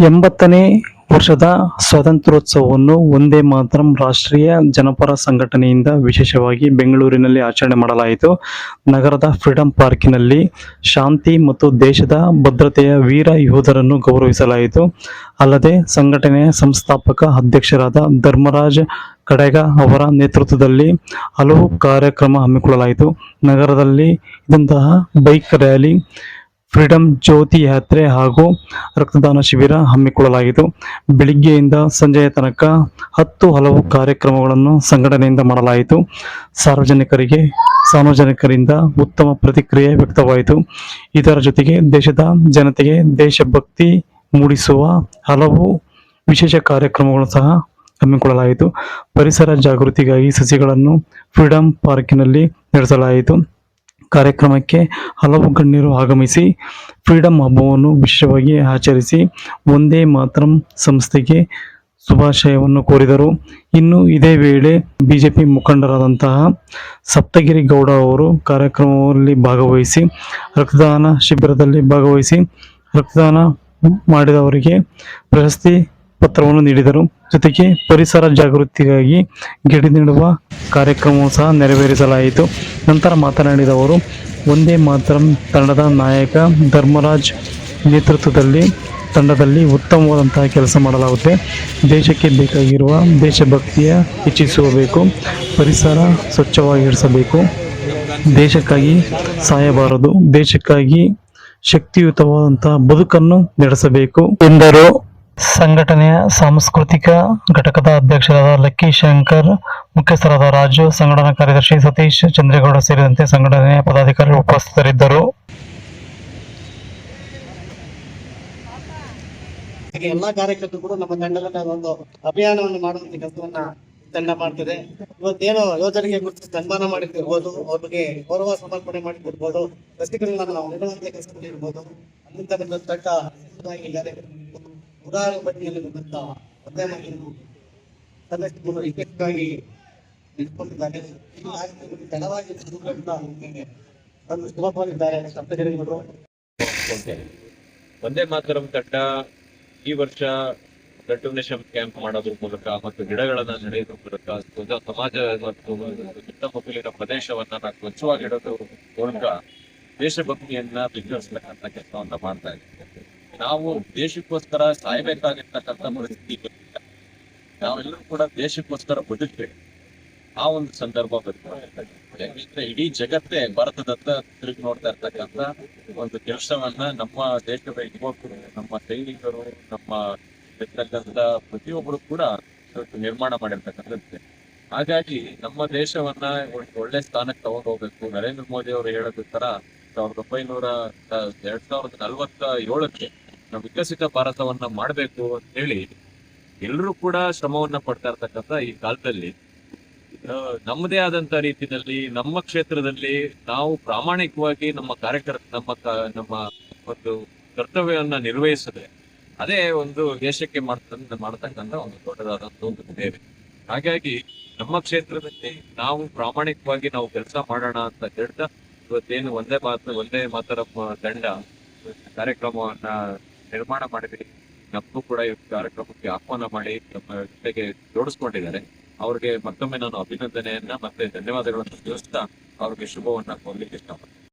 ಎಂಬತ್ತನೇ ವರ್ಷದ ಸ್ವಾತಂತ್ರ್ಯೋತ್ಸವವನ್ನು ಒಂದೇ ಮಾತರಂ ರಾಷ್ಟ್ರೀಯ ಜನಪರ ಸಂಘಟನೆಯಿಂದ ವಿಶೇಷವಾಗಿ ಬೆಂಗಳೂರಿನಲ್ಲಿ ಆಚರಣೆ ಮಾಡಲಾಯಿತು. ನಗರದ ಫ್ರೀಡಂ ಪಾರ್ಕಿನಲ್ಲಿ ಶಾಂತಿ ಮತ್ತು ದೇಶದ ಭದ್ರತೆಯ ವೀರ ಯೋಧರನ್ನು ಗೌರವಿಸಲಾಯಿತು. ಅಲ್ಲದೆ ಸಂಘಟನೆಯ ಸಂಸ್ಥಾಪಕ ಅಧ್ಯಕ್ಷರಾದ ಧರ್ಮರಾಜ್ ಕಡೆಗ ಅವರ ನೇತೃತ್ವದಲ್ಲಿ ಹಲವು ಕಾರ್ಯಕ್ರಮ ಹಮ್ಮಿಕೊಳ್ಳಲಾಯಿತು. ನಗರದಲ್ಲಿ ಇದಂತಹ ಬೈಕ್ ರ್ಯಾಲಿ, ಫ್ರೀಡಂ ಜ್ಯೋತಿ ಯಾತ್ರೆ ಹಾಗೂ ರಕ್ತದಾನ ಶಿಬಿರ ಹಮ್ಮಿಕೊಳ್ಳಲಾಗಿತ್ತು. ಬೆಳಿಗ್ಗೆಯಿಂದ ಸಂಜೆಯ ತನಕ ಹಲವು ಕಾರ್ಯಕ್ರಮಗಳನ್ನು ಸಂಘಟನೆಯಿಂದ ಮಾಡಲಾಯಿತು. ಸಾರ್ವಜನಿಕರಿಂದ ಉತ್ತಮ ಪ್ರತಿಕ್ರಿಯೆ ವ್ಯಕ್ತವಾಯಿತು. ಇದರ ಜೊತೆಗೆ ದೇಶದ ಜನತೆಗೆ ದೇಶಭಕ್ತಿ ಮೂಡಿಸುವ ಹಲವು ವಿಶೇಷ ಕಾರ್ಯಕ್ರಮಗಳನ್ನು ಸಹ ಹಮ್ಮಿಕೊಳ್ಳಲಾಯಿತು. ಪರಿಸರ ಜಾಗೃತಿಗಾಗಿ ಸಸಿಗಳನ್ನು ಫ್ರೀಡಂ ಪಾರ್ಕಿನಲ್ಲಿ ನಡೆಸಲಾಯಿತು. ಕಾರ್ಯಕ್ರಮಕ್ಕೆ ಹಲವು ಗಣ್ಯರು ಆಗಮಿಸಿ ಫ್ರೀಡಂ ಹಬ್ಬವನ್ನು ವಿಶೇಷವಾಗಿ ಆಚರಿಸಿ ಒಂದೇ ಮಾತರಂ ಸಂಸ್ಥೆಗೆ ಶುಭಾಶಯವನ್ನು ಕೋರಿದರು. ಇನ್ನು ಇದೇ ವೇಳೆ ಬಿಜೆಪಿ ಮುಖಂಡರಾದಂತಹ ಸಪ್ತಗಿರಿ ಗೌಡ ಅವರು ಕಾರ್ಯಕ್ರಮದಲ್ಲಿ ಭಾಗವಹಿಸಿ ರಕ್ತದಾನ ಶಿಬಿರದಲ್ಲಿ ಭಾಗವಹಿಸಿ ರಕ್ತದಾನ ಮಾಡಿದವರಿಗೆ ಪ್ರಶಸ್ತಿ ಪತ್ರವನ್ನು ನೀಡಿದರು. ಜೊತೆಗೆ ಪರಿಸರ ಜಾಗೃತಿಗಾಗಿ ಗಿಡ ನೆಡುವ ಕಾರ್ಯಕ್ರಮವನ್ನು ಸಹ ನೆರವೇರಿಸಲಾಯಿತು. ನಂತರ ಮಾತನಾಡಿದ ಅವರು, ಒಂದೇ ಮಾತರಂ ತಂಡದ ನಾಯಕ ಧರ್ಮರಾಜ್ ತಂಡದಲ್ಲಿ ಉತ್ತಮವಾದಂತಹ ಕೆಲಸ ಮಾಡಲಾಗುತ್ತೆ. ದೇಶಕ್ಕೆ ಬೇಕಾಗಿರುವ ದೇಶಭಕ್ತಿಯ ಹೆಚ್ಚಿಸಬೇಕು, ಪರಿಸರ ಸ್ವಚ್ಛವಾಗಿರಿಸಬೇಕು, ದೇಶಕ್ಕಾಗಿ ಸಾಯಬಾರದು, ದೇಶಕ್ಕಾಗಿ ಶಕ್ತಿಯುತವಾದಂತಹ ಬದುಕನ್ನು ನಡೆಸಬೇಕು ಎಂದರು. ಸಂಘಟನೆಯ ಸಾಂಸ್ಕೃತಿಕ ಘಟಕದ ಅಧ್ಯಕ್ಷರಾದ ಲಕ್ಕಿ ಶಂಕರ್, ಮುಖ್ಯಸ್ಥರಾದ ರಾಜು, ಸಂಘಟನಾ ಕಾರ್ಯದರ್ಶಿ ಸತೀಶ್ ಚಂದ್ರೇಗೌಡ ಸೇರಿದಂತೆ ಸಂಘಟನೆಯ ಪದಾಧಿಕಾರಿಗಳು ಉಪಸ್ಥಿತರಿದ್ದರು. ಎಲ್ಲಾ ಕಾರ್ಯಕರ್ತರು ಕೂಡ ನಮ್ಮ ತಂಡದ ಒಂದು ಅಭಿಯಾನವನ್ನು ಮಾಡುವಂತ ಕೆಲಸವನ್ನ ತಂಡ ಮಾಡ್ತಿದೆ. ಇವತ್ತೇನೋ ಯೋಜನೆಗೆ ಕುರಿತು ಸನ್ಮಾನ ಮಾಡಿರ್ಬೋದು, ಅವ್ರಿಗೆ ಗೌರವ ಸಮರ್ಪಣೆ ಮಾಡಿರ್ಬೋದು, ರಸಿಕರನ್ನ ನಾವು ನೆಡುವಂತ ಕೆಲಸದಲ್ಲಿರ್ಬೋದು, ಅಲ್ಲಿಂದ ಬಂದ ತಂಡ ಉದಾರ ಬಡ್ಡಿಯಲ್ಲಿ ಬಂದಂತ ಸದಸ್ಯರು ಇದಕ್ಕಾಗಿ ನಿಂತ್ಕೊಂಡಿದ್ದಾರೆ. ತಡವಾಗಿ ಶುಭ ಕೋರಿದ್ದಾರೆ ಸಪ್ತಗಿರಿಗಳು. ಒಂದೇ ಮಾತರಂ ತಂಡ ಈ ವರ್ಷ ಬ್ಲಡ್ ಡೊನೇಷನ್ ಕ್ಯಾಂಪ್ ಮಾಡೋದ್ರ ಮೂಲಕ ಮತ್ತು ಗಿಡಗಳನ್ನ ನಡೆಯೋದ್ರ ಮೂಲಕ ಸಮಾಜ ಮತ್ತು ಸುತ್ತಮುತ್ತಲಿನ ಪ್ರದೇಶವನ್ನ ಸ್ವಚ್ಛವಾಗಿಡೋದ್ರ ಮೂಲಕ ದೇಶಭಕ್ತಿಯನ್ನ ಬಿಂಬಿಸತಕ್ಕಂಥ ಕೆಲಸವನ್ನ ಮಾಡ್ತಾ ಇದ್ದೀವಿ. ನಾವು ದೇಶಕ್ಕೋಸ್ಕರ ಸಾಯ್ಬೇಕಾಗಿರ್ತಕ್ಕಂಥ ಪರಿಸ್ಥಿತಿ, ನಾವೆಲ್ಲರೂ ಕೂಡ ದೇಶಕ್ಕೋಸ್ಕರ ಬದುಕ್ಬೇಕು. ಆ ಒಂದು ಸಂದರ್ಭ ಯಾಕಂದ್ರೆ ಇಡೀ ಜಗತ್ತೇ ಭಾರತದತ್ತ ತಿರುಗಿ ನೋಡ್ತಾ ಇರ್ತಕ್ಕಂಥ ಒಂದು ಕೆಲಸವನ್ನ ನಮ್ಮ ದೇಶದ ಯುವಕರು, ನಮ್ಮ ಸೈನಿಕರು, ನಮ್ಮ ಇರ್ತಕ್ಕಂಥ ಪ್ರತಿಯೊಬ್ಬರು ಕೂಡ ನಿರ್ಮಾಣ ಮಾಡಿರ್ತಕ್ಕಂಥದ್ದೇ. ಹಾಗಾಗಿ ನಮ್ಮ ದೇಶವನ್ನ ಒಂದು ಒಳ್ಳೆ ಸ್ಥಾನಕ್ಕೆ ತಗೊಂಡು ಹೋಗ್ಬೇಕು. ನರೇಂದ್ರ ಮೋದಿ ಅವರು ಹೇಳೋದ ತರ 2047ಕ್ಕೆ ನಾವು ವಿಕಸಿತ ಭಾರತವನ್ನ ಮಾಡಬೇಕು ಅಂತ ಹೇಳಿ ಎಲ್ಲರೂ ಕೂಡ ಶ್ರಮವನ್ನ ಪಡ್ತಾ ಇರ್ತಕ್ಕಂಥ ಈ ಕಾಲದಲ್ಲಿ ನಮ್ಮದೇ ಆದಂತ ರೀತಿಯಲ್ಲಿ ನಮ್ಮ ಕ್ಷೇತ್ರದಲ್ಲಿ ನಾವು ಪ್ರಾಮಾಣಿಕವಾಗಿ ನಮ್ಮ ನಮ್ಮ ಒಂದು ಕರ್ತವ್ಯವನ್ನ ನಿರ್ವಹಿಸದೆ ಅದೇ ಒಂದು ದೇಶಕ್ಕೆ ಮಾಡತಕ್ಕಂಥ ಒಂದು ದೊಡ್ಡದಾದಂತ ಒಂದು ಸೇವೆ. ಹಾಗಾಗಿ ನಮ್ಮ ಕ್ಷೇತ್ರದಲ್ಲಿ ನಾವು ಪ್ರಾಮಾಣಿಕವಾಗಿ ನಾವು ಕೆಲಸ ಮಾಡೋಣ ಅಂತ ಹೇಳ್ತಾ ಇವತ್ತೇನು ಒಂದೇ ಮಾತರಂ ತಂಡ ಕಾರ್ಯಕ್ರಮವನ್ನ ನಿರ್ಮಾಣ ಮಾಡಿದ್ವಿ. ನಮಗೂ ಕೂಡ ಈ ಕಾರ್ಯಕ್ರಮಕ್ಕೆ ಆಹ್ವಾನ ಮಾಡಿ ನಮ್ಮ ಜೊತೆಗೆ ಜೋಡಿಸ್ಕೊಂಡಿದ್ದಾರೆ. ಅವ್ರಿಗೆ ಮತ್ತೊಮ್ಮೆ ನಾನು ಅಭಿನಂದನೆಯನ್ನ ಮತ್ತೆ ಧನ್ಯವಾದಗಳನ್ನು ತಿಳಿಸ್ತಾ ಅವ್ರಿಗೆ ಶುಭವನ್ನ ಕೋರ್ಲಿಕ್ಕೆ ಇಷ್ಟಪಡ್ತೀನಿ.